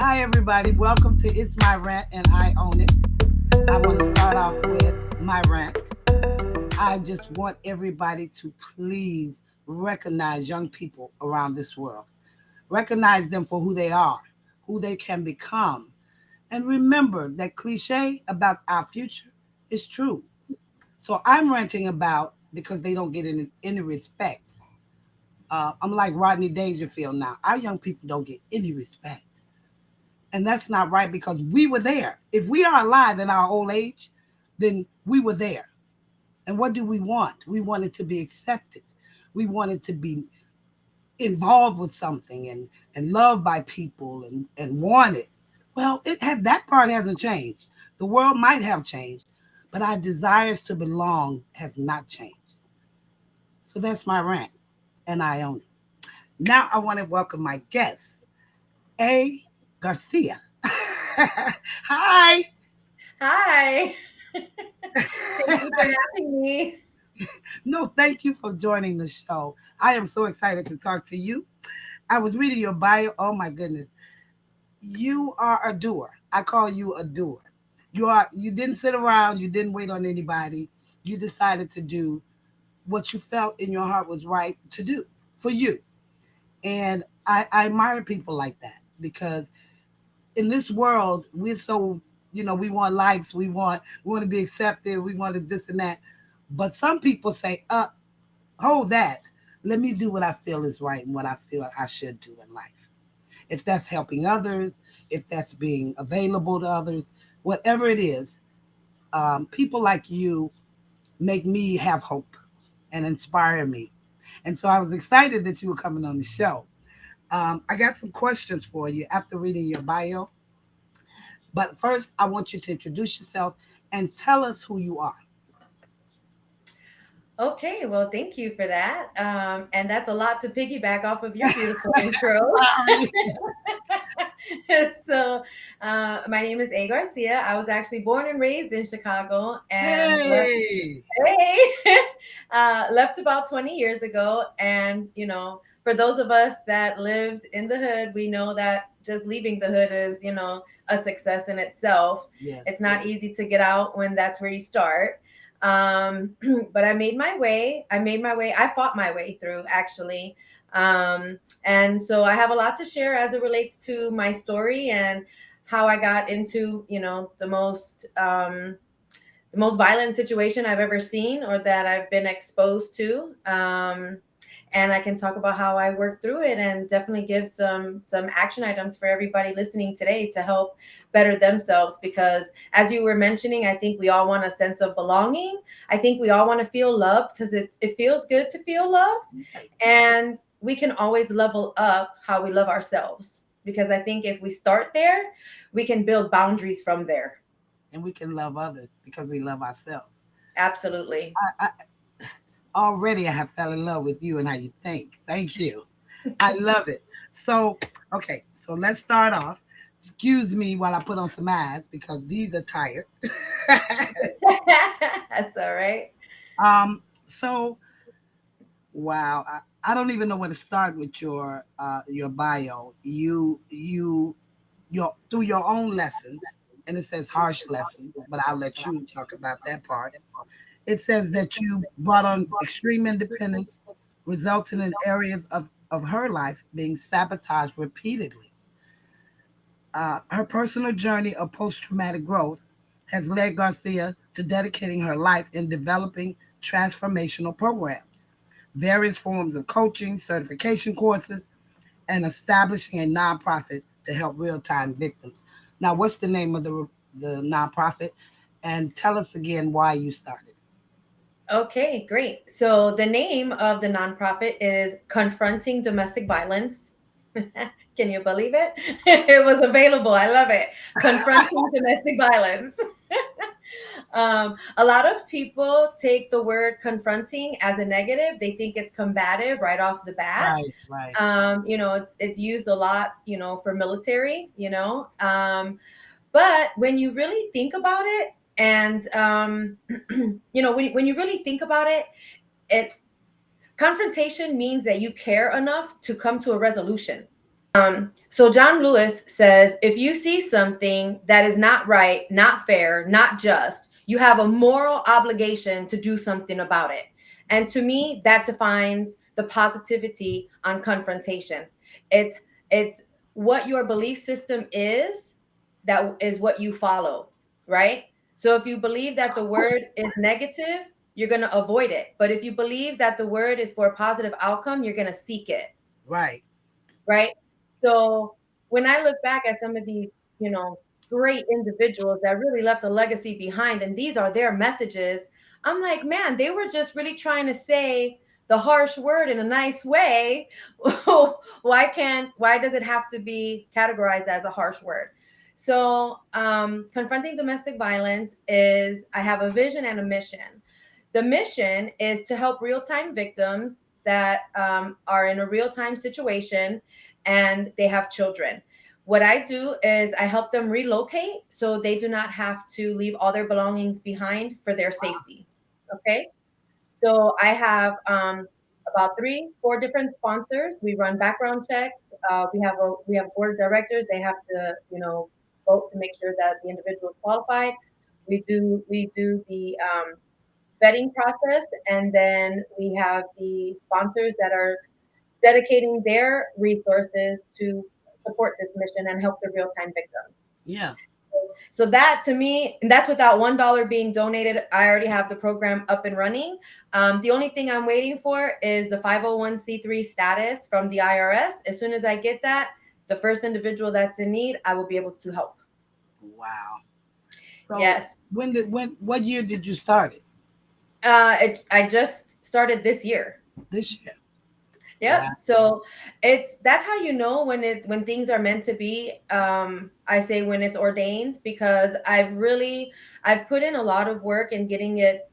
Hi, everybody. Welcome to It's My Rant and I Own It. I want to start off with my rant. I just want everybody to please recognize young people around this world. Recognize them for who they are, who they can become. And remember that cliche about our future is true. So I'm ranting about because they don't get any respect. I'm like Rodney Dangerfield now. Our young people don't get any respect. And that's not right because we were there. If we are alive in our old age, then we were there. And what do we want? We wanted to be accepted. We wanted to be involved with something and loved by people and wanted. Well, that part hasn't changed. The world might have changed, but our desires to belong has not changed. So that's my rant, and I own it. Now I want to welcome my guest, A. Garcia. Hi. Hi. Thank you for having me. No, thank you for joining the show. I am so excited to talk to you. I was reading your bio. Oh my goodness. You are a doer. I call you a doer. You didn't sit around, you didn't wait on anybody. You decided to do what you felt in your heart was right to do for you. And I admire people like that because in this world we're so, we want likes, we want to be accepted, we want to this and that. But some people say, hold that. Let me do what I feel is right and what I feel I should do in life. If that's helping others, if that's being available to others, whatever it is, people like you make me have hope and inspire me. And so I was excited that you were coming on the show. I got some questions for you after reading your bio. But first, I want you to introduce yourself and tell us who you are. Okay, well, thank you for that. And that's a lot to piggyback off of your beautiful intro. Sorry. so, my name is A. Garcia. I was actually born and raised in Chicago and left, Hey. hey, left about 20 years ago. And, for those of us that lived in the hood, we know that just leaving the hood is, a success in itself. Yes. It's not easy to get out when that's where you start. um but I made my way. I fought my way through, actually. And so I have a lot to share as it relates to my story and how I got into, the most violent situation I've ever seen or that I've been exposed to. And I can talk about how I worked through it and definitely give some action items for everybody listening today to help better themselves. Because as you were mentioning, I think we all want a sense of belonging. I think we all want to feel loved because it feels good to feel loved. And we can always level up how we love ourselves. Because I think if we start there, we can build boundaries from there. And we can love others because we love ourselves. Absolutely. Already I have fell in love with you and how you think. Thank you. I love it. So, okay, so let's start off. Excuse me while I put on some eyes because these are tired. That's all right. So wow, I don't even know where to start with your bio. Your through your own lessons, and it says harsh lessons, but I'll let you talk about that part. It says that you brought on extreme independence, resulting in areas of her life being sabotaged repeatedly. Her personal journey of post traumatic growth has led Garcia to dedicating her life in developing transformational programs, various forms of coaching, certification courses, and establishing a nonprofit to help real time victims. Now, what's the name of the nonprofit? And tell us again why you started. Okay, great. So the name of the nonprofit is Confronting Domestic Violence. Can you believe it? It was available. I love it. Confronting Domestic Violence. A lot of people take the word confronting as a negative. They think it's combative right off the bat. Right, right. It's used a lot, for military, but when you really think about it, and when you really think about it, it confrontation means that you care enough to come to a resolution. So John Lewis says, if you see something that is not right, not fair, not just, you have a moral obligation to do something about it. And to me, that defines the positivity on confrontation. It's it's what your belief system is, that is what you follow, right? So if you believe that the word is negative, you're going to avoid it. But if you believe that the word is for a positive outcome, you're going to seek it, Right. right? So when I look back at some of these, great individuals that really left a legacy behind, and these are their messages, I'm like, man, they were just really trying to say the harsh word in a nice way. Why does it have to be categorized as a harsh word? So confronting domestic violence is, I have a vision and a mission. The mission is to help real-time victims that are in a real-time situation and they have children. What I do is I help them relocate so they do not have to leave all their belongings behind for their safety. Okay. So I have about 3, 4 different sponsors. We run background checks. We have board of directors. They have to, vote to make sure that the individual is qualified. We do the vetting process, and then we have the sponsors that are dedicating their resources to support this mission and help the real-time victims. Yeah. So that, to me, and that's without $1 being donated. I already have the program up and running. The only thing I'm waiting for is the 501c3 status from the IRS. As soon as I get that, the first individual that's in need, I will be able to help. Wow. So Yes. what year did you start it? I just started this year. This year. Yep. Wow. So that's how you know when things are meant to be. I say when it's ordained, because I've put in a lot of work in getting it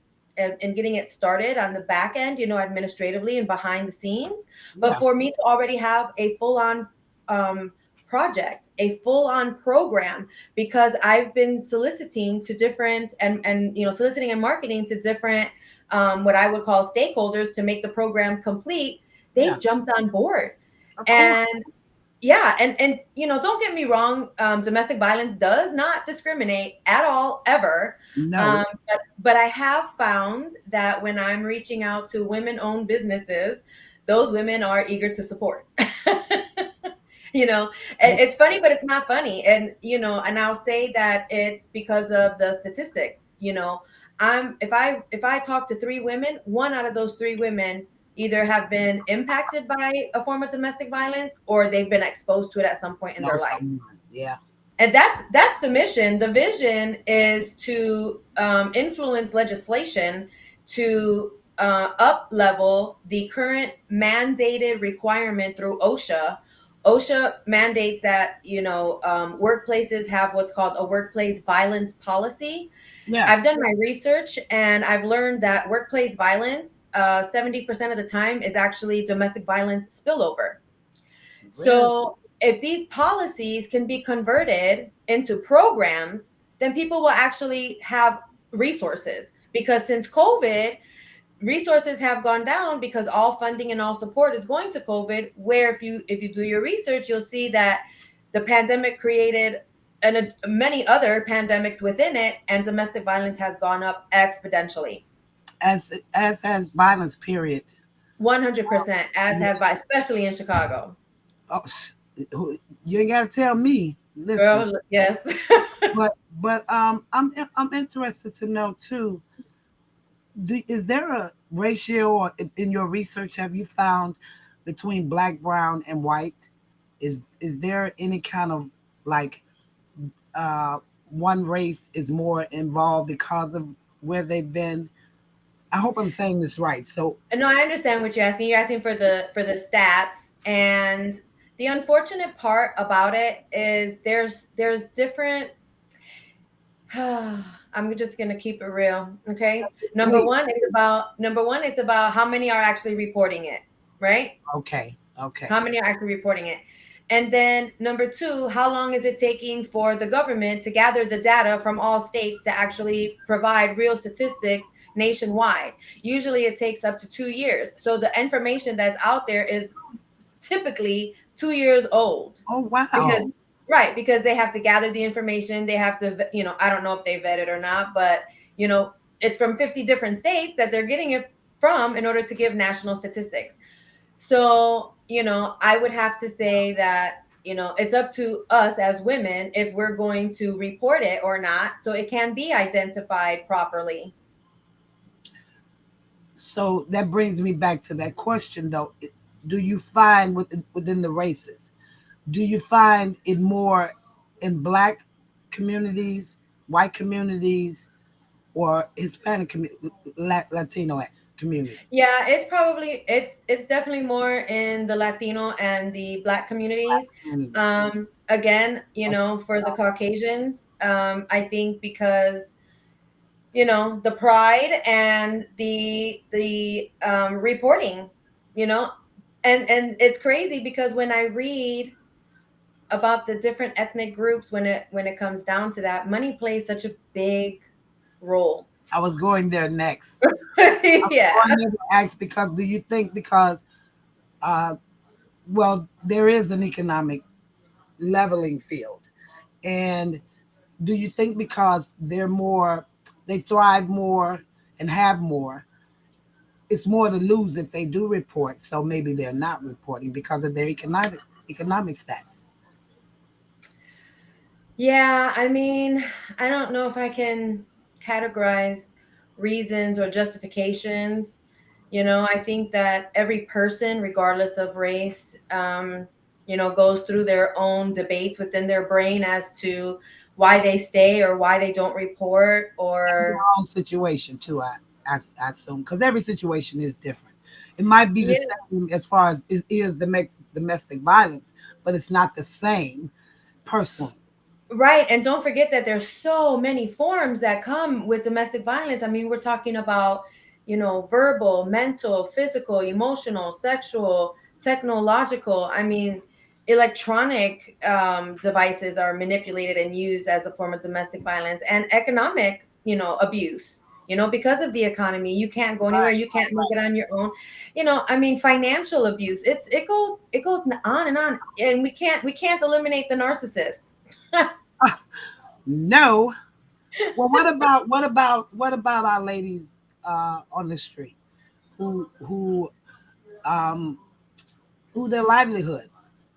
started on the back end, administratively and behind the scenes. But Yeah. for me to already have a full on um, project, a full on program, because I've been soliciting to different and soliciting and marketing to different what I would call stakeholders to make the program complete. Yeah. They've jumped on board. Of course. And yeah, and don't get me wrong, domestic violence does not discriminate at all, ever. No. But I have found that when I'm reaching out to women-owned businesses, those women are eager to support. It's funny, but it's not funny. And I'll say that it's because of the statistics. If I talk to 3 women, 1 out of those 3 women either have been impacted by a form of domestic violence or they've been exposed to it at some point in No. their life. Someone. Yeah. And that's the mission. The vision is to influence legislation to up level the current mandated requirement through OSHA. OSHA mandates that workplaces have what's called a workplace violence policy. Yeah. I've done my research and I've learned that workplace violence, 70% of the time, is actually domestic violence spillover. Really. So if these policies can be converted into programs, then people will actually have resources. Because since COVID, resources have gone down because all funding and all support is going to COVID. Where if you do your research, you'll see that the pandemic created many other pandemics within it, and domestic violence has gone up exponentially. As has violence. Period. 100%, as Yeah. has by, especially in Chicago. Oh, you ain't got to tell me. Listen. Girl, yes. But I'm interested to know too. Is there a ratio, or in your research have you found between black, brown, and white? Is there any kind of like uh, one race is more involved because of where they've been? I hope I'm saying this right. So No, I understand what you're asking. You're asking for the stats, and the unfortunate part about it is there's different. I'm just gonna keep it real, okay? Number please. one, it's about how many are actually reporting it, right? Okay. How Okay. many are actually reporting it? And then number two, how long is it taking for the government to gather the data from all states to actually provide real statistics nationwide? Usually it takes up to 2 years. So the information that's out there is typically 2 years old. Oh, Because wow. right, because they have to gather the information, they have to, I don't know if they vet it or not, but it's from 50 different states that they're getting it from in order to give national statistics. So, I would have to say that, it's up to us as women if we're going to report it or not, so it can be identified properly. So that brings me back to that question, though. Do you find within the races, do you find it more in black communities, white communities, or Hispanic Latino X community? Yeah, it's definitely more in the Latino and the Black communities. Communities. Again, That's for the Caucasians, I think because the pride and the reporting, you know, and it's crazy because when I read about the different ethnic groups, when it comes down to that, money plays such a big role. I was going there next. Yeah. Going there to ask because do you think because uh, well there is an economic leveling field, and do you think because they thrive more and have more, it's more to lose if they do report, so maybe they're not reporting because of their economic status? Yeah, I mean, I don't know if I can categorize reasons or justifications. I think that every person, regardless of race, goes through their own debates within their brain as to why they stay or why they don't report Their or, own situation too, I assume, because every situation is different. It might be the yeah. same as far as it is domestic violence, but it's not the same personally. Right. And don't forget that there's so many forms that come with domestic violence. I mean, we're talking about, verbal, mental, physical, emotional, sexual, technological. I mean, electronic devices are manipulated and used as a form of domestic violence, and economic, abuse. Because of the economy, you can't go anywhere, Right, you can't make it on your own. I mean, financial abuse. It goes on and on. And we can't eliminate the narcissist. right. No. Well, what about our ladies on the street who um, who their livelihood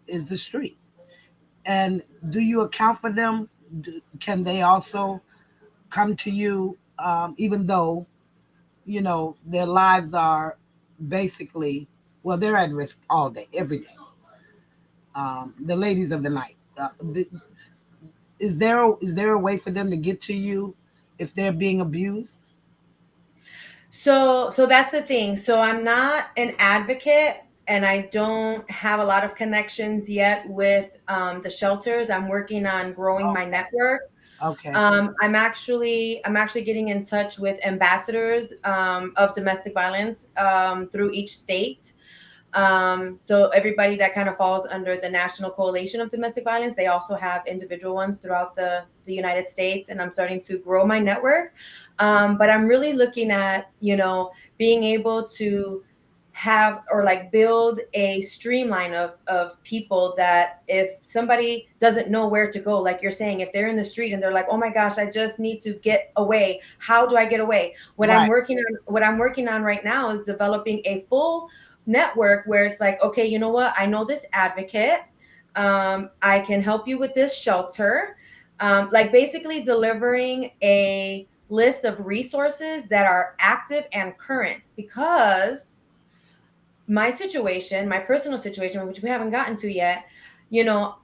is the street? And do you account for them? Can they also come to you, even though their lives are basically, well, they're at risk all day, every day. The ladies of the night. Is there a way for them to get to you if they're being abused? So that's the thing. So I'm not an advocate, and I don't have a lot of connections yet with the shelters. I'm working on growing my network. Okay. I'm actually getting in touch with ambassadors of domestic violence through each state. So everybody that kind of falls under the National Coalition of Domestic Violence, they also have individual ones throughout the United States, and I'm starting to grow my network. But I'm really looking at, being able to have or like build a streamline of people that if somebody doesn't know where to go, like you're saying, if they're in the street and they're like, oh my gosh, I just need to get away, how do I get away? Right. What I'm working on right now is developing a full network where it's like, okay, you know what, I know this advocate, I can help you with this shelter, like basically delivering a list of resources that are active and current, because my personal situation, which we haven't gotten to yet,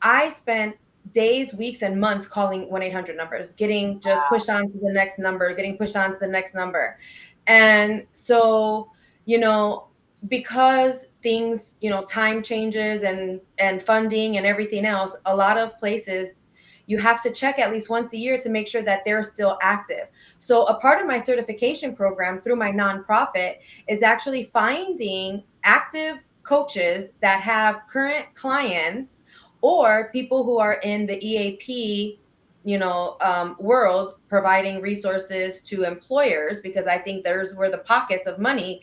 I spent days, weeks, and months calling 1-800 numbers, getting just pushed on to the next number, getting pushed on to the next number. And so, you know, because things, time changes and funding and everything else, a lot of places you have to check at least once a year to make sure that they're still active. So a part of my certification program through my nonprofit is actually finding active coaches that have current clients or people who are in the EAP world, providing resources to employers, because I think there's where the pockets of money,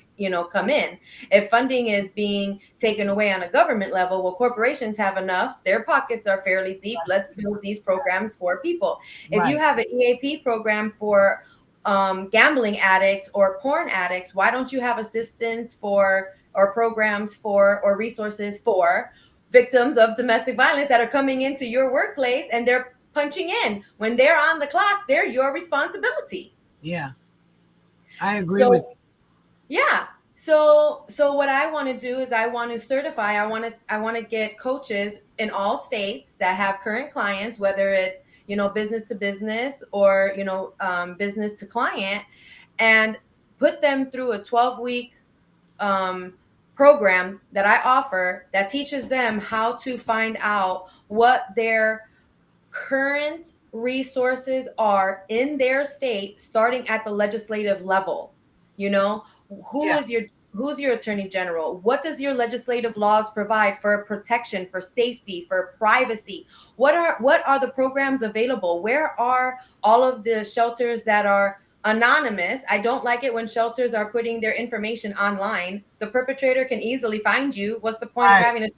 come in. If funding is being taken away on a government level, well, corporations have enough, their pockets are fairly deep, let's build these programs for people. If you Right. have an EAP program for gambling addicts or porn addicts, why don't you have assistance for, or programs for, or resources for victims of domestic violence that are coming into your workplace and they're punching in when they're on the clock? They're your responsibility. Yeah. I agree with So yeah. So what I want to do is I want to certify, I want to get coaches in all states that have current clients, whether it's, business to business or, business to client, and put them through a 12-week um, program that I offer that teaches them how to find out what their current resources are in their state, starting at the legislative level. You know, you. who Yeah. is your who's your attorney general? What does your legislative laws provide for protection, for safety, for privacy? What are the programs available? Where are all of the shelters that are anonymous? I don't like it when shelters are putting their information online. The perpetrator can easily find you. What's the point of Right. having a,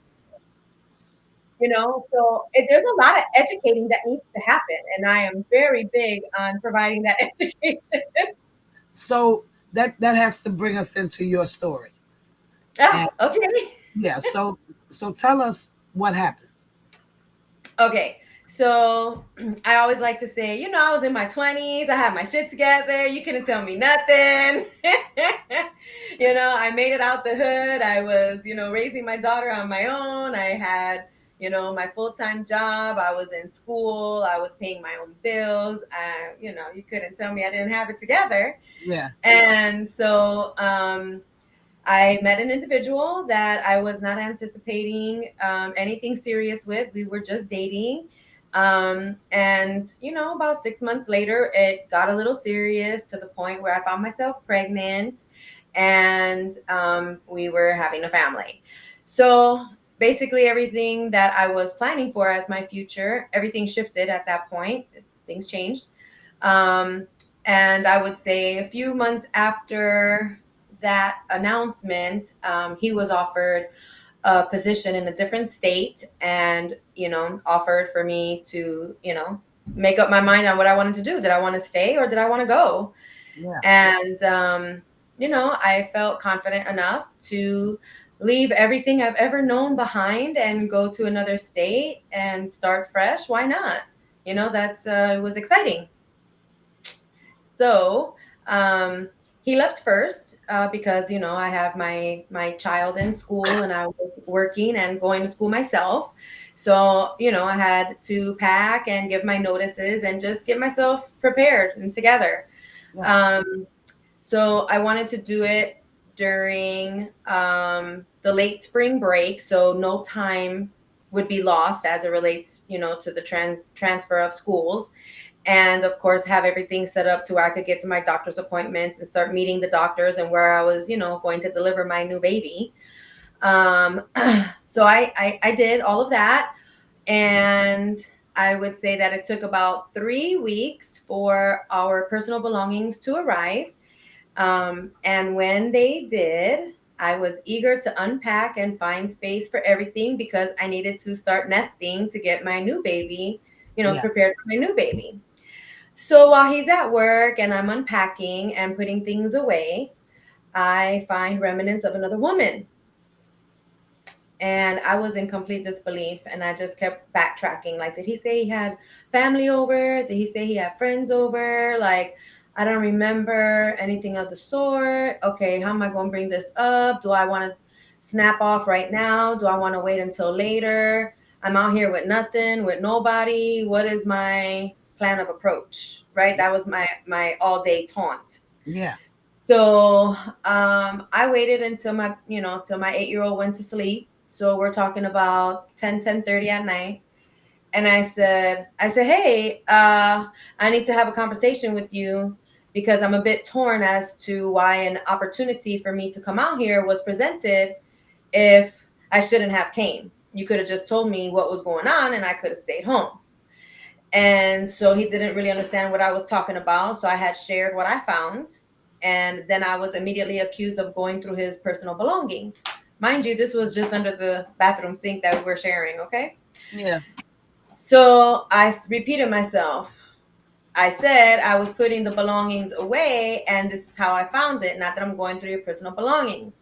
so there's a lot of educating that needs to happen, and I am very big on providing that education. So that has to bring us into your story. And Ah, okay. yeah, so tell us what happened. Okay, so I always like to say, I was in my 20s, I had my shit together, you couldn't tell me nothing. I made it out the hood. I was, raising my daughter on my own. I had, my full-time job. I was in school. I was paying my own bills. You couldn't tell me I didn't have it together. Yeah. And so, I met an individual that I was not anticipating anything serious with. We were just dating. And, about 6 months later, it got a little serious to the point where I found myself pregnant, and we were having a family. So basically, everything that I was planning for as my future, everything shifted at that point. Things changed. Um, and I would say a few months after that announcement, he was offered a position in a different state, and, offered for me to, make up my mind on what I wanted to do. Did I want to stay or did I want to go? Yeah. And, I felt confident enough to leave everything I've ever known behind and go to another state and start fresh. Why not? It was exciting. So um, he left first because I have my child in school, and I was working and going to school myself. So I had to pack and give my notices and just get myself prepared and together. Yeah. Um, so I wanted to do it during the late spring break, so no time would be lost as it relates, to the transfer of schools, and of course have everything set up to where I could get to my doctor's appointments and start meeting the doctors and where I was, going to deliver my new baby. Um, so I did all of that, and I would say that it took about 3 weeks for our personal belongings to arrive. And when they did, I was eager to unpack and find space for everything because I needed to start nesting to get my new baby, Yeah. prepared for my new baby. So while he's at work and I'm unpacking and putting things away, I find remnants of another woman. And I was in complete disbelief, and I just kept backtracking. Like, did he say he had family over? Did he say he had friends over? Like, I don't remember anything of the sort. Okay, how am I going to bring this up? Do I want to snap off right now? Do I want to wait until later? I'm out here with nothing, with nobody. What is my plan of approach? Right? That was my all day taunt. Yeah. So I waited until till my 8-year-old went to sleep. So we're talking about 10:30 at night. And I said, hey, I need to have a conversation with you because I'm a bit torn as to why an opportunity for me to come out here was presented if I shouldn't have came. You could have just told me what was going on and I could have stayed home. And so he didn't really understand what I was talking about. So I had shared what I found. And then I was immediately accused of going through his personal belongings. Mind you, this was just under the bathroom sink that we were sharing, okay? Yeah. So I repeated myself. I said I was putting the belongings away, and this is how I found it, not that I'm going through your personal belongings.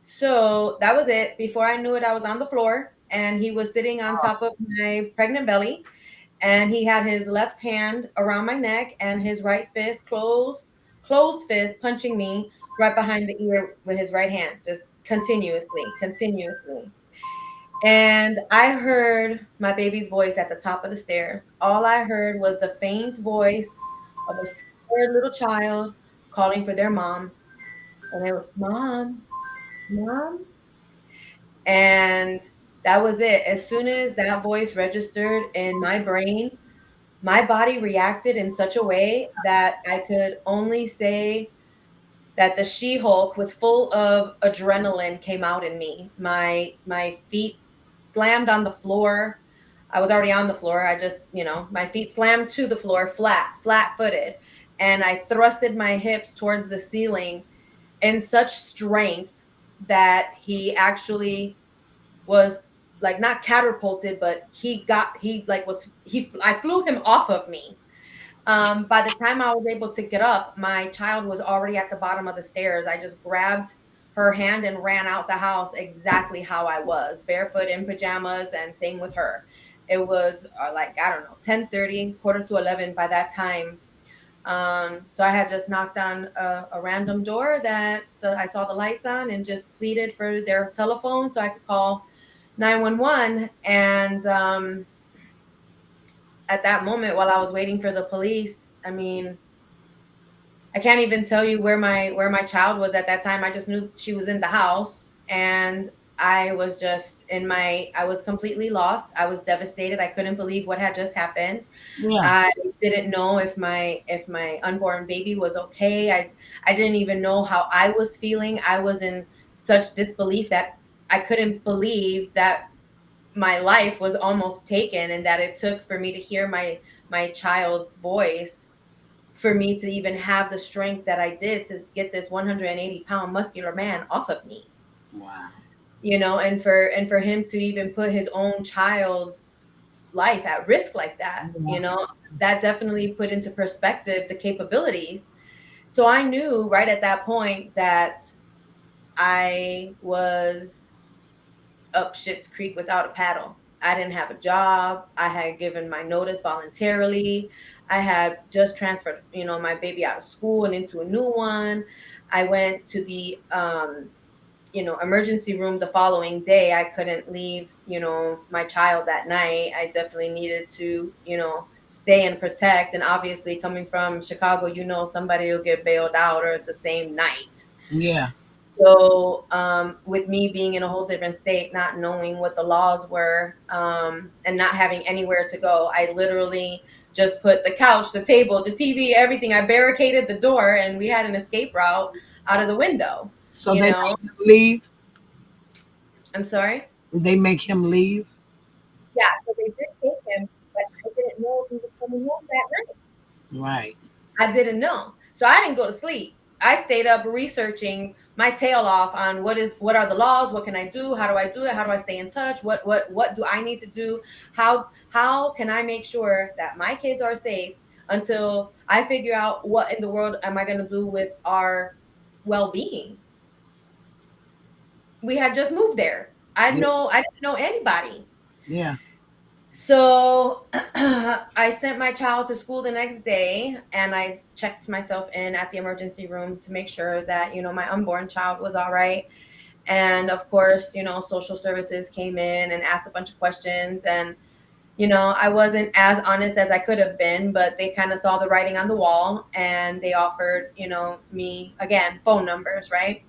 So that was it. Before I knew it, I was on the floor, and he was sitting on top of my pregnant belly, and he had his left hand around my neck and his right fist closed fist punching me right behind the ear with his right hand, just continuously. And I heard my baby's voice at the top of the stairs. All I heard was the faint voice of a scared little child calling for their mom. And it was, Mom, Mom. And that was it. As soon as that voice registered in my brain, my body reacted in such a way that I could only say that the She-Hulk with full of adrenaline came out in me. My feet slammed on the floor. I was already on the floor. I just, my feet slammed to the floor flat-footed, and I thrusted my hips towards the ceiling in such strength that he actually was like not catapulted, but I flew him off of me. By the time I was able to get up, my child was already at the bottom of the stairs. I just grabbed her hand and ran out the house exactly how I was, barefoot in pajamas, and same with her. It was like, I don't know, 10:30, quarter to 11 by that time. So I had just knocked on a random door that I saw the lights on, and just pleaded for their telephone so I could call 911. And at that moment, while I was waiting for the police, I mean, I can't even tell you where my child was at that time. I just knew she was in the house, and I was completely lost. I was devastated. I couldn't believe what had just happened. Yeah. I didn't know if my unborn baby was okay. I didn't even know how I was feeling. I was in such disbelief that I couldn't believe that my life was almost taken, and that it took for me to hear my child's voice for me to even have the strength that I did to get this 180-pound muscular man off of me. Wow. And for him to even put his own child's life at risk like that, Yeah. that definitely put into perspective the capabilities. So I knew right at that point that I was up shit's creek without a paddle. I didn't have a job. I had given my notice voluntarily. I had just transferred, my baby out of school and into a new one. I went to the emergency room the following day. I couldn't leave, my child that night. I definitely needed to, stay and protect. And obviously, coming from Chicago, somebody will get bailed out or the same night. Yeah. So, with me being in a whole different state, not knowing what the laws were, and not having anywhere to go, I literally just put the couch, the table, the TV, everything. I barricaded the door, and we had an escape route out of the window. So You they know, make him leave. I'm sorry. Did they make him leave? Yeah, so they did take him, but I didn't know if he was coming home that night. Right. I didn't know. So I didn't go to sleep. I stayed up researching my tail off on what are the laws, what can I do, how do I do it, how do I stay in touch, what do I need to do, how can I make sure that my kids are safe until I figure out what in the world am I going to do with our well-being. We had just moved there. I Yeah. know I didn't know anybody. Yeah. So I sent my child to school the next day, and I checked myself in at the emergency room to make sure that, my unborn child was all right. And of course, social services came in and asked a bunch of questions. And, I wasn't as honest as I could have been, but they kind of saw the writing on the wall, and they offered, me again, phone numbers, right?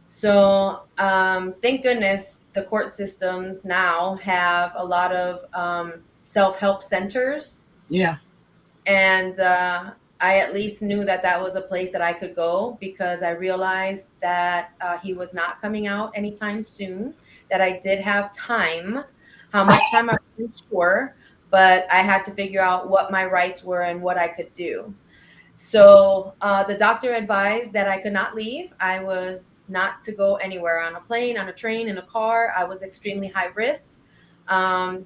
So, thank goodness the court systems now have a lot of self-help centers. Yeah. And I at least knew that that was a place that I could go, because I realized that he was not coming out anytime soon, that I did have time. How much time, I'm not sure, but I had to figure out what my rights were and what I could do. So the doctor advised that I could not leave. I was not to go anywhere on a plane, on a train, in a car. I was extremely high risk.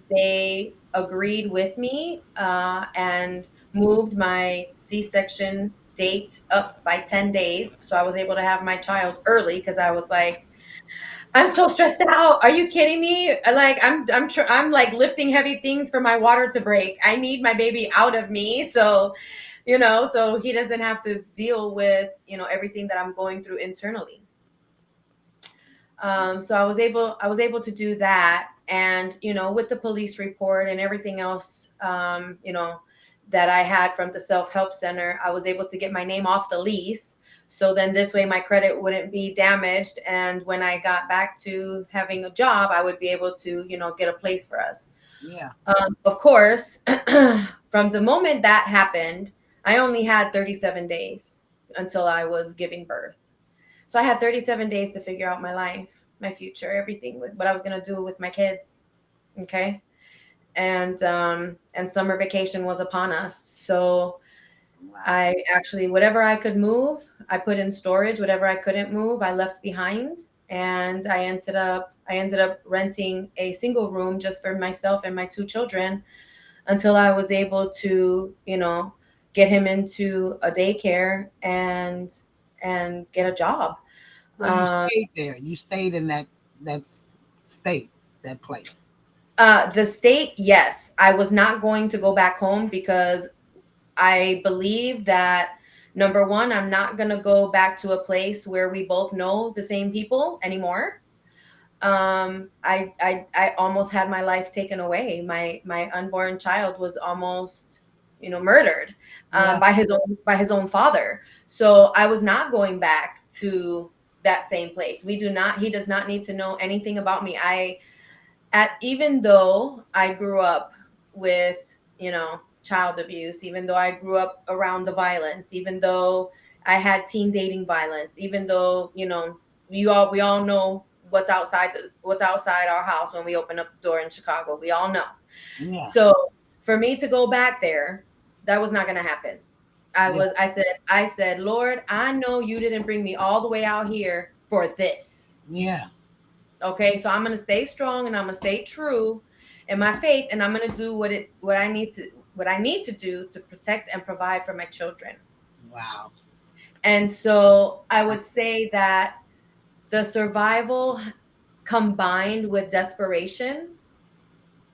They agreed with me and moved my C-section date up by 10 days. So I was able to have my child early because I was like, I'm so stressed out. Are you kidding me? Like I'm like lifting heavy things for my water to break. I need my baby out of me. So, so he doesn't have to deal with, everything that I'm going through internally. So I was able to do that, and with the police report and everything else, that I had from the self help center, I was able to get my name off the lease. So then this way my credit wouldn't be damaged, and when I got back to having a job, I would be able to get a place for us. Yeah. Of course, from the moment that happened, I only had 37 days until I was giving birth. So I had 37 days to figure out my life, my future, everything with what I was gonna do with my kids. Okay. And summer vacation was upon us. So Wow. I actually whatever I could move, I put in storage. Whatever I couldn't move, I left behind. And I ended up renting a single room just for myself and my two children until I was able to, get him into a daycare and get a job. So you Um, stayed there. You stayed in that state, that place. the state, yes, I was not going to go back home because I believe that number one, I'm not gonna go back to a place where we both know the same people anymore. I almost had my life taken away. My unborn child was almost, murdered Yeah. by his own father. So I was not going back to that same place. We do not. He does not need to know anything about me. Even though I grew up with, child abuse, even though I grew up around the violence, even though I had teen dating violence, even though, we all know what's outside our house when we open up the door in Chicago. We all know. Yeah. So for me to go back there, that was not going to happen. Yeah. I said, Lord, I know you didn't bring me all the way out here for this. Yeah. Okay, so I'm gonna stay strong and I'm gonna stay true in my faith, and I'm gonna do what I need to do to protect and provide for my children. Wow. And so I would say that the survival combined with desperation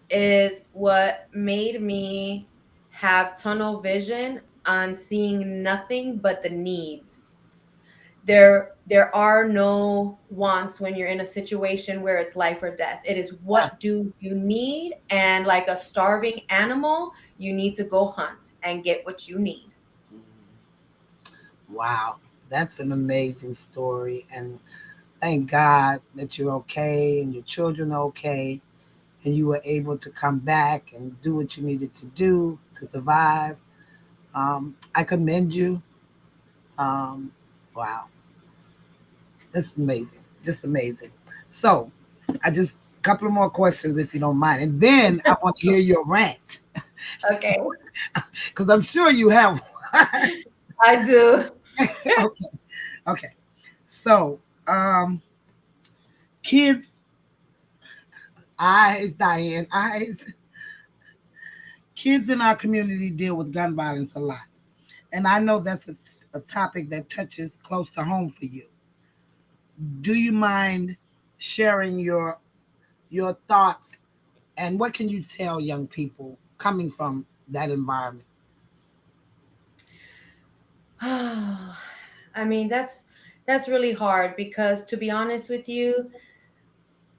is what made me have tunnel vision on seeing nothing but the needs. There are no wants when you're in a situation where it's life or death. It is Yeah. what do you need, and like a starving animal, you need to go hunt and get what you need. Wow. That's an amazing story. And thank God that you're okay and your children are okay and you were able to come back and do what you needed to do to survive. I commend you. Um, wow. That's amazing. That's amazing. So, I just a couple of more questions if you don't mind, and then I want to hear your rant Okay. because I'm sure you have one. I do. Okay, okay. So, kids, eyes, Diane, eyes. Kids in our community deal with gun violence a lot, and I know that's a topic that touches close to home for you. Do you mind sharing your thoughts and what can you tell young people coming from that environment? I mean, that's really hard because, to be honest with you,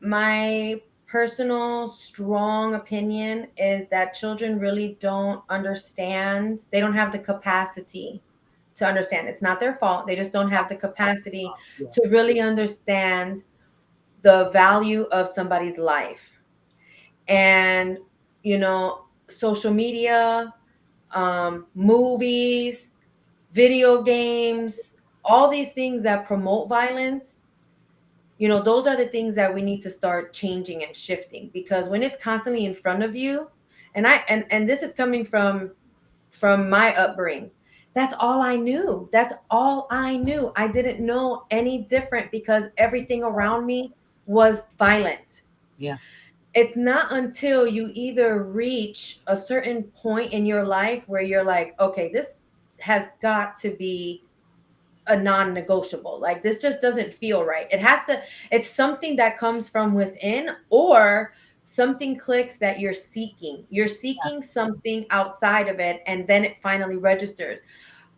my personal strong opinion is that children really don't understand. They don't have the capacity to understand. It's not their fault. They just don't have the capacity Yeah. to really understand the value of somebody's life. And, social media, movies, video games, all these things that promote violence, those are the things that we need to start changing and shifting, because when it's constantly in front of you And this is coming from my upbringing. That's all I knew. That's all I knew. I didn't know any different because everything around me was violent. Yeah. It's not until you either reach a certain point in your life where you're like, okay, this has got to be a non-negotiable. Like this just doesn't feel right. It's something that comes from within, or something clicks that you're seeking. You're seeking something outside of it, and then it finally registers.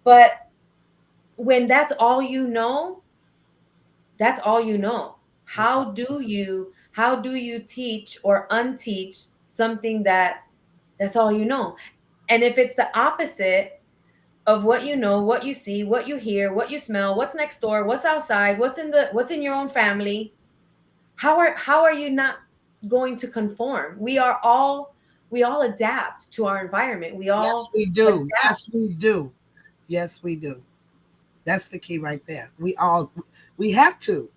But when that's all you know. That's all. How do you teach or unteach something that's all you know? And if it's the opposite of what you know, what you see, what you hear, what you smell, what's next door, what's outside, what's in your own family, how are you not going to conform? We all adapt to our environment. We Yes, all we do. adapt. Yes, we do. Yes, we do. That's the key right there. We have to.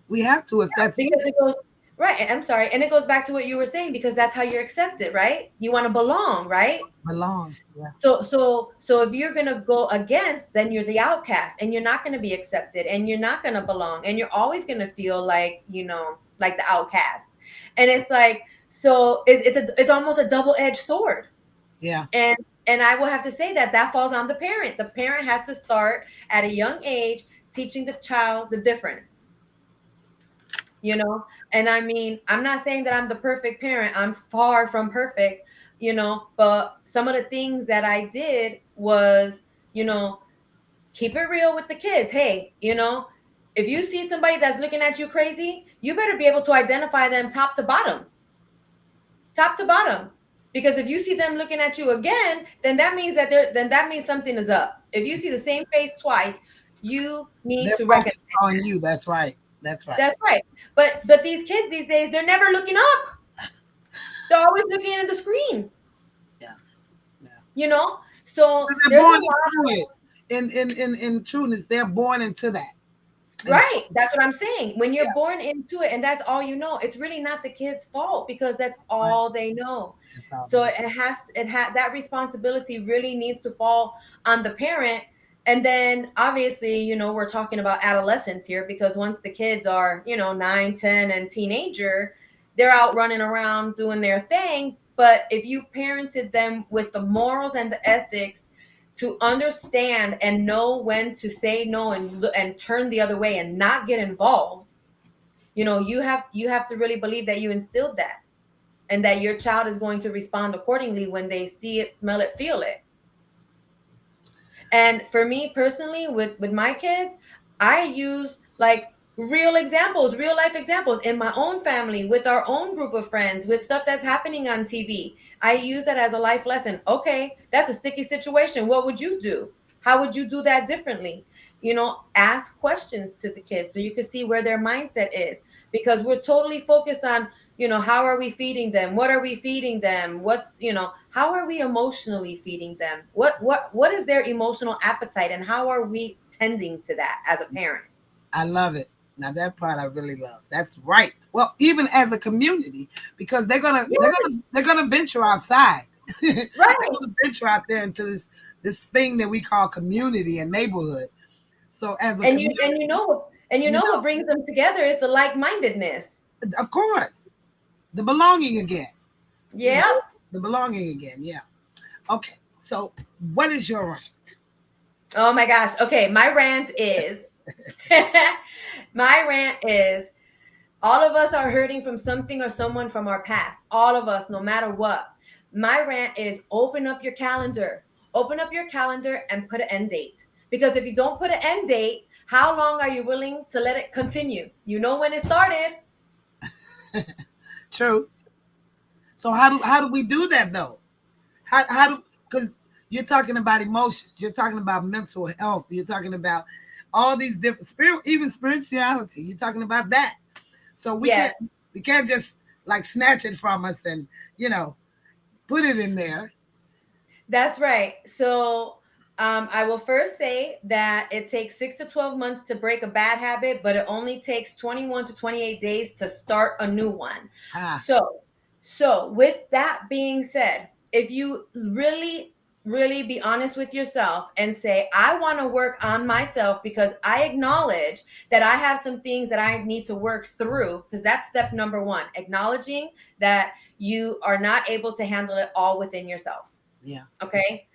We have to if that's it. Because it goes right. I'm sorry, and it goes back to what you were saying, because that's how you're accepted, right? You want to belong, right? Belong. Yeah. So if you're gonna go against, then you're the outcast, and you're not gonna be accepted, and you're not gonna belong, and you're always gonna feel like, like the outcast. And it's like, so it's almost a double-edged sword. Yeah. And I will have to say that falls on the parent. The parent has to start at a young age teaching the child the difference. you know and I mean, I'm not saying that I'm the perfect parent. I'm far from perfect. But some of the things that I did was, you know keep it real with the kids. Hey, if you see somebody that's looking at you crazy, you better be able to identify them top to bottom. Top to bottom. Because if you see them looking at you again, then that means something is up. If you see the same face twice, you need They're to recognize focused on that. you. That's right. That's right. That's right. But these kids these days, they're never looking up. They're always looking at the screen. Yeah. Yeah. You know. So They're there's a born lot. into it. In trueness, they're born into that. And so, Right. That's what I'm saying. When yeah. you're born into it and that's all you know, it's really not the kid's fault, because that's Right. all they know. That's all they So know. it has that responsibility really needs to fall on the parent. And then obviously, we're talking about adolescence here, because once the kids are, 9, 10, and teenager, they're out running around doing their thing. But if you parented them with the morals and the ethics to understand and know when to say no, and turn the other way and not get involved, you have to really believe that you instilled that, and that your child is going to respond accordingly when they see it, smell it, feel it. And for me personally, with my kids, I use like real examples, real life examples in my own family, with our own group of friends, with stuff that's happening on TV. I use that as a life lesson. Okay, that's a sticky situation. What would you do? How would you do that differently? Ask questions to the kids so you can see where their mindset is, because we're totally focused on, how are we feeding them? What are we feeding them? How are we emotionally feeding them? What is their emotional appetite, and how are we tending to that as a parent? I love it. Now that part I really love. That's right. Well, even as a community, because Yeah, they're gonna venture outside. They're right. gonna venture out there into this thing that we call community and neighborhood. So as a And you community, know and you you know know, what brings them together is the like-mindedness. of course, the belonging again. You know, Yeah. the belonging again. Yeah. Okay. So what is your rant? Oh my gosh. Okay, my rant is, all of us are hurting from something or someone from our past. All of us, no matter what. My rant is, open up your calendar. Open up your calendar and put an end date. Because if you don't put an end date, how long are you willing to let it continue? You know when it started. True. So how do we do that though? How do because you're talking about emotions, you're talking about mental health, you're talking about all these different spirit, even spirituality. You're talking about that. So Yes, we can't just like snatch it from us and you know put it in there. that's right. So I will first say that it takes 6 to 12 months to break a bad habit, but it only takes 21 to 28 days to start a new one. Ah, So So, with that being said, if you really be honest with yourself and say, I want to work on myself because I acknowledge that I have some things that I need to work through, because that's step number one, acknowledging that you are not able to handle it all within yourself. Yeah. Okay.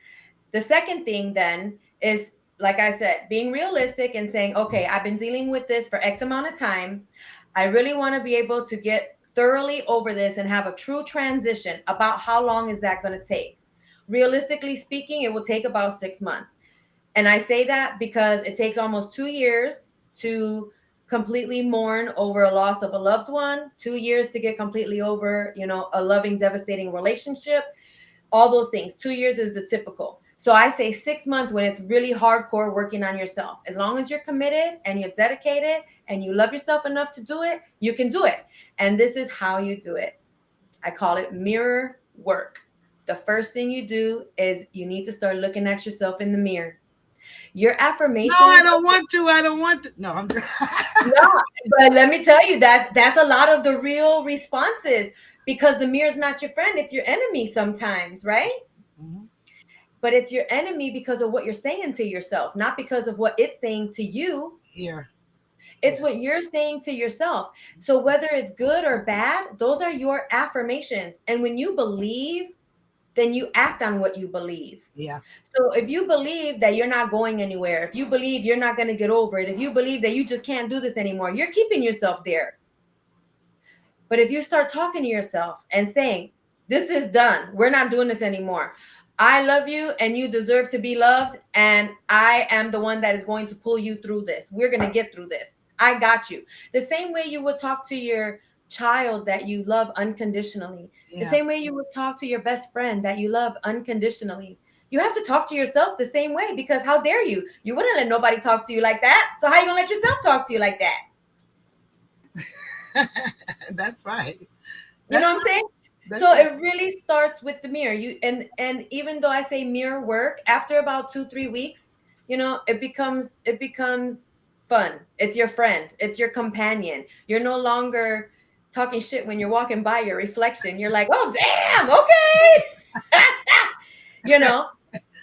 The second thing then is, like I said, being realistic and saying, okay, I've been dealing with this for X amount of time. I really want to be able to get thoroughly over this and have a true transition. About how long is that going to take? Realistically speaking, it will take about 6 months. And I say that because it takes almost 2 years to completely mourn over a loss of a loved one, 2 years to get completely over, a loving, devastating relationship, all those things. 2 years is the typical. So I say 6 months when it's really hardcore working on yourself. As long as you're committed and you're dedicated and you love yourself enough to do it, you can do it. And this is how you do it. I call it mirror work. The first thing you do is you need to start looking at yourself in the mirror. Your No, I affirmations. don't want to. I don't want to. No, I'm just. No, but let me tell you that that's a lot of the real responses, because the mirror is not your friend, it's your enemy sometimes, right? Mhm. But it's your enemy because of what you're saying to yourself, not because of what it's saying to you. Here, It's here. what you're saying to yourself. So whether it's good or bad, those are your affirmations. And when you believe, then you act on what you believe. Yeah. So if you believe that you're not going anywhere, if you believe you're not going to get over it, if you believe that you just can't do this anymore, you're keeping yourself there. But if you start talking to yourself and saying, this is done, we're not doing this anymore. I love you and you deserve to be loved. And I am the one that is going to pull you through this. We're going to get through this. I got you. The same way you would talk to your child that you love unconditionally, the Yeah. same way you would talk to your best friend that you love unconditionally. You have to talk to yourself the same way, because how dare you? You wouldn't let nobody talk to you like that. So how you going to let yourself talk to you like that? That's right. You know That's what I'm right. saying? That's So right. it really starts with the mirror. And even though I say mirror work, after about 2-3 weeks, it becomes fun. It's your friend. It's your companion. You're no longer talking shit when you're walking by your reflection. You're like, oh damn, okay. you know,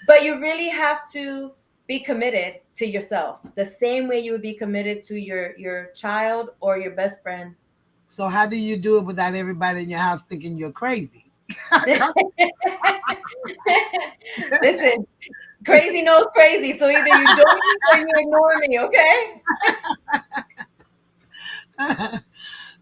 but you really have to be committed to yourself the same way you would be committed to your child or your best friend. So how do you do it without everybody in your house thinking you're crazy? 'Cause- Listen, crazy knows crazy. So either you join me or you ignore me, okay?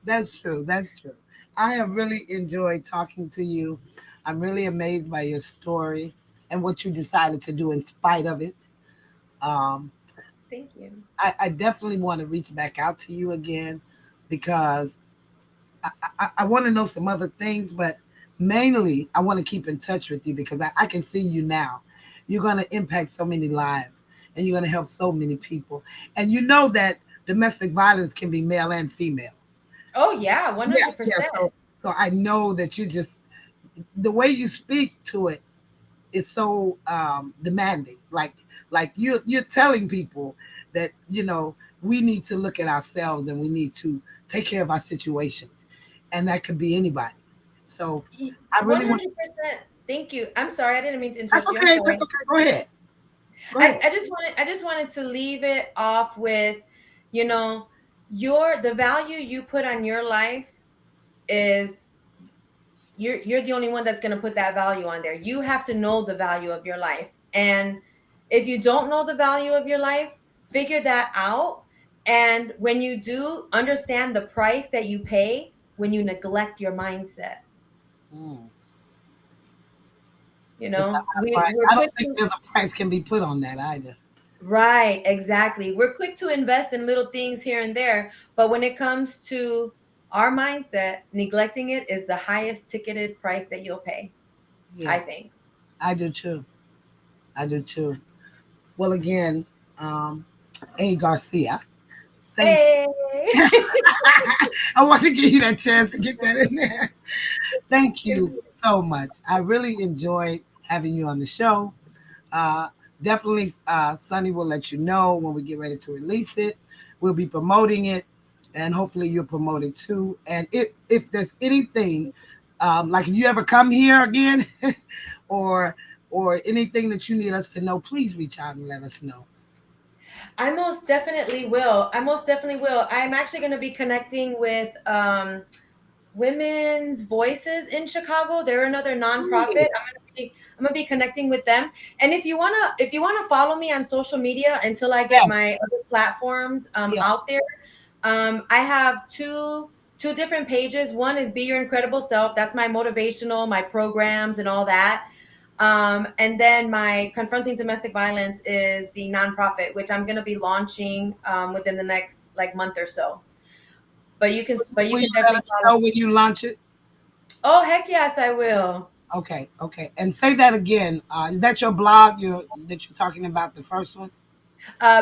That's true. That's true. I have really enjoyed talking to you. I'm really amazed by your story and what you decided to do in spite of it. Um, Thank you. I definitely want to reach back out to you again because I want to know some other things, but mainly I want to keep in touch with you because I can see you now. You're going to impact so many lives and you're going to help so many people. And you know that domestic violence can be male and female. Oh yeah, Yeah, yeah. 100%. So I know that you just the way you speak to it is so demanding. Like you're telling people that we need to look at ourselves and we need to take care of our situations, and that could be anybody. So I really want. 100%. Thank you. I'm sorry, I didn't mean to That's interrupt you. I'm okay. That's sorry. okay. Go ahead. Go I, ahead. I just wanted to leave it off with, you know, the value you put on your life is you're the only one that's going to put that value on there. You have to know the value of your life. And if you don't know the value of your life, figure that out. And when you do, understand the price that you pay when you neglect your mindset. Mm, it's a high We price. we're I don't quick think to. there's a price can be put on that either. Right, exactly. We're quick to invest in little things here and there, but when it comes to our mindset, neglecting it is the highest ticketed price that you'll pay, Yeah, I think. I do too. I do too. Well, again, um, A. Garcia, thank Hey. you. I want to give you that chance to get that in there. Thank Thank you you. so much. I really enjoyed having you on the show. Uh, Definitely, Sunny will let you know when we get ready to release it. We'll be promoting it, and hopefully you'll promote it too. And if there's anything Like if you ever come here again, or anything that you need us to know, please reach out and let us know. I most definitely will. I most definitely will. I'm actually going to be connecting with Women's Voices in Chicago. They're another nonprofit. Yeah. I'm gonna be connecting with them. And if you wanna follow me on social media until I get Yes. my other platforms Yeah. out there, I have two different pages. One is Be Your Incredible Self. That's my motivational, my programs, and all that. And then my Confronting Domestic Violence is the nonprofit, which I'm gonna be launching within the next like month or so. But you Will you can let definitely us follow. know when you launch it? Oh, heck yes, I will. Okay. Okay. And say that again. Is that your blog? That you're talking about the first one?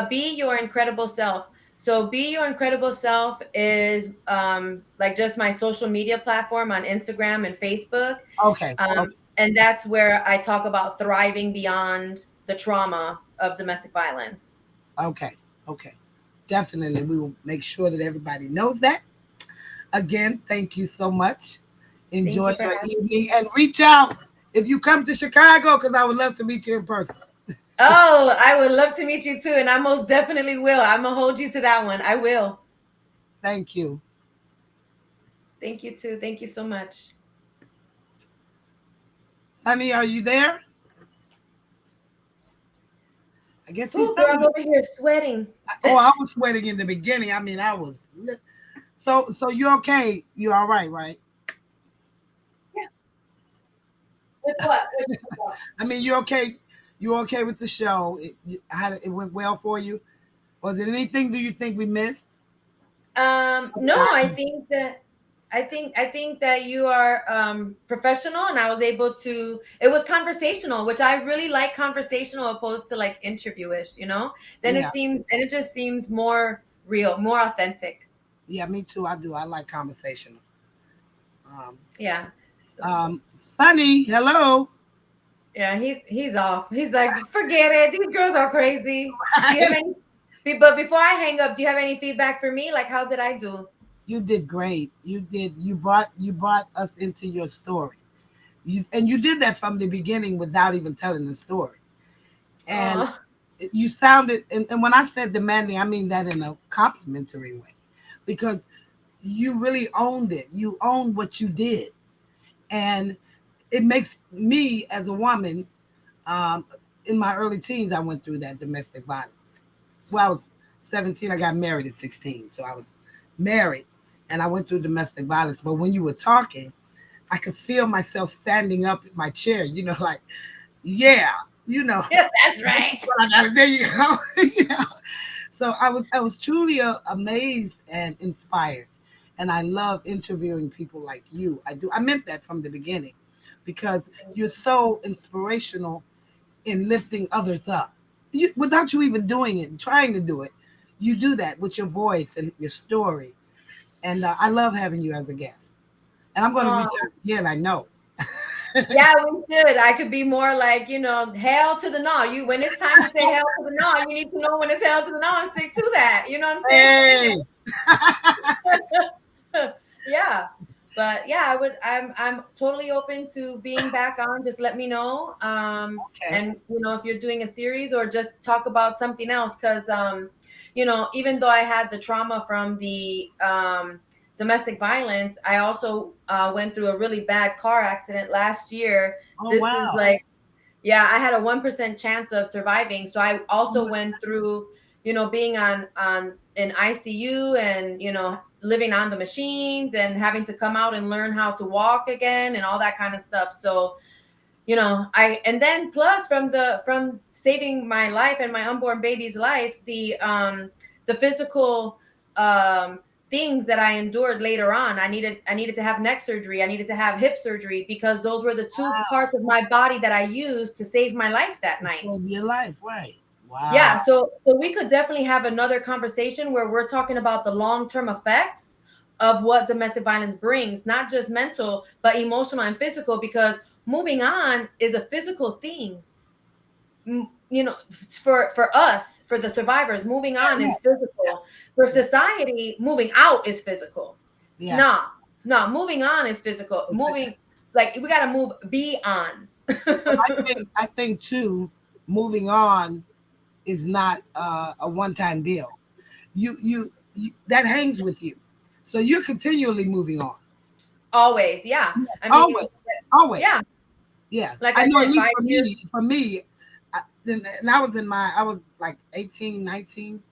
Be Your Incredible Self. So Be Your Incredible Self is like just my social media platform on Instagram and Facebook. Okay. Okay. And that's where I talk about thriving beyond the trauma of domestic violence. Okay. Okay. Definitely, we will make sure that everybody knows that. Again, thank you so much. Thank Enjoy you for your having me. evening and reach out if you come to Chicago because I would love to meet you in person. Oh, I would love to meet you too. And I most definitely will. I'm going to hold you to that one. I will. Thank you. Thank you too. Thank you so much. Sonny, are you there? I guess he's Ooh, girl, I'm somewhere. over here sweating. Oh, I was sweating in the beginning. I mean, I was. So you're okay. You're all right, right? Yeah. With what? With what? I mean, you're okay. You're okay with the show. It went well for you. Was it anything that you think we missed? No, I think that you are professional, and I was able to. It was conversational, which I really like conversational opposed to like interviewish. Then Yeah. it just seems more real, more authentic. Yeah, me too. I do. I like conversational. Um, Yeah. So Sonny, hello. yeah, he's off. He's like, forget it. These girls are crazy. Do you have any? But before I hang up, do you have any feedback for me? Like, how did I do? You did great. You did. You brought us into your story. You did that from the beginning without even telling the story. And Oh, you sounded. And when I said demanding, I mean that in a complimentary way, because you really owned it. You owned what you did, and it makes me as a woman. Um, in my early teens, I went through that domestic violence. Well, I was 17. I got married at 16, so I was married, and I went through domestic violence. But when you were talking, I could feel myself standing up in my chair. Like, yeah, you know, yes, that's right. well, I got it. There you go. So I was truly amazed and inspired, and I love interviewing people like you. I do. I meant that from the beginning, because you're so inspirational in lifting others up. Without you even doing it, trying to do it, you do that with your voice and your story. And I love having you as a guest. And I'm going to reach Oh, out again. I know. yeah, we should. I could be more like, hell to the no. When it's time to say hell to the no, you need to know when it's hell to the no and stick to that. You know what I'm saying? Hey. Yeah. But yeah, I'm totally open to being back on. Just let me know. Okay. And if you're doing a series or just talk about something else. Cause even though I had the trauma from the domestic violence, I also went through a really bad car accident last year. Oh This is wow. like, yeah, I had a 1% chance of surviving. So I Oh, also went through, being on in ICU and living on the machines and having to come out and learn how to walk again and all that kind of stuff. So and then plus from saving my life and my unborn baby's life, the physical things that I endured later on. I needed to have neck surgery. I needed to have hip surgery because those were the two wow. parts of my body that I used to save my life that To night. save your life, right? Wow. Yeah, so we could definitely have another conversation where we're talking about the long-term effects of what domestic violence brings, not just mental, but emotional and physical, because moving on is a physical thing. For us, for the survivors, moving on Yeah, is physical. For yeah, society, moving out is physical. yeah. No, no, moving on is physical. It's Moving like we got to move beyond. I think too, moving on is not a one-time deal. You that hangs with you, so you're continually moving on. Always, yeah. I mean, Always, always. yeah, Yeah, like I I know. At said, least 5 years. for me, and I was like 18, 19,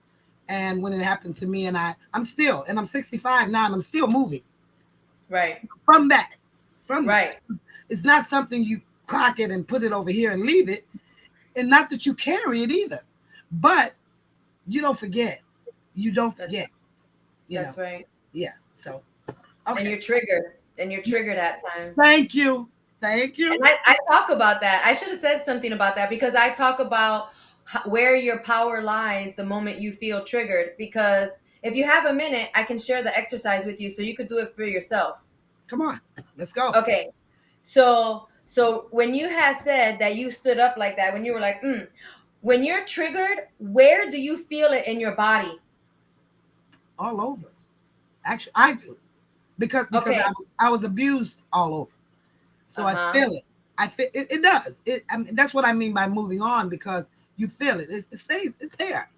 and when it happened to me, and I'm 65 now, and I'm still moving Right, from that. From that, right. it's not something you clock it and put it over here and leave it, and not that you carry it either, but you don't forget. You don't That's forget. You know. that's right. Yeah. So And okay. you're triggered. And you're triggered at times. Thank you. Thank And you. I talk about that. I should have said something about that because I talk about where your power lies the moment you feel triggered. Because if you have a minute, I can share the exercise with you so you could do it for yourself. Come on. Let's go. Okay. So when you had said that you stood up like that, when you were like, when you're triggered, where do you feel it in your body? All over. Actually, I do because Okay. I was abused all over. So I Uh-huh. feel it. I feel it. It does. I mean, that's what I mean by moving on because you feel it. It stays. It's there.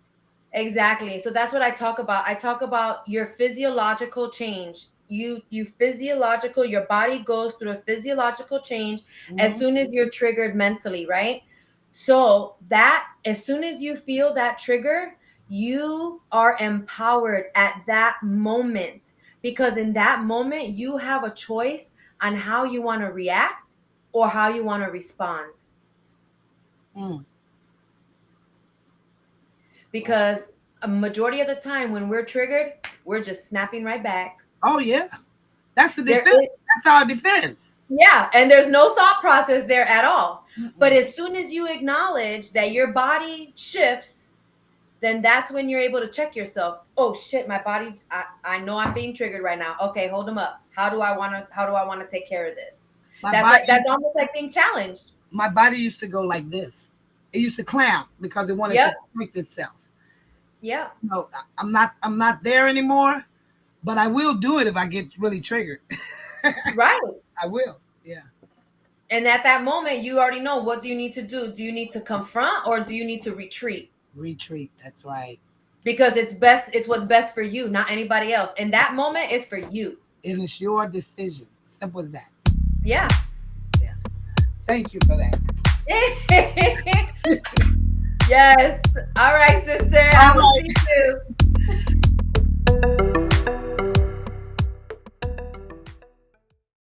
Exactly. So that's what I talk about. I talk about your physiological change. You physiological, your body goes through a physiological change as Mhm. soon as you're triggered mentally, right? So that as soon as you feel that trigger, you are empowered at that moment because in that moment you have a choice on how you want to react or how you want to respond. Mm. Wow. Because a majority of the time when we're triggered, we're just snapping right back. Oh yeah. That's the There defense. is, That's our defense. yeah, and there's no thought process there at all. But Mm-mm. as soon as you acknowledge that your body shifts, then that's when you're able to check yourself. Oh shit, my body, I know I'm being triggered right now. Okay, hold them up. How do I want to take care of this? My That's like body. that's almost like being challenged. My body used to go like this. It used to clamp because it wanted to Yep. protect itself. Yep. No, I'm not there anymore. But I will do it if I get really triggered. Right. I will. Yeah. And at that moment, you already know what do you need to do? Do you need to confront or do you need to retreat? Retreat. That's right. Because it's what's best for you, not anybody else. And that moment is for you. And it's your decision. Simple as that. Yeah. Yeah. Thank you for that. Yes. All right, sister. All I will right. see you.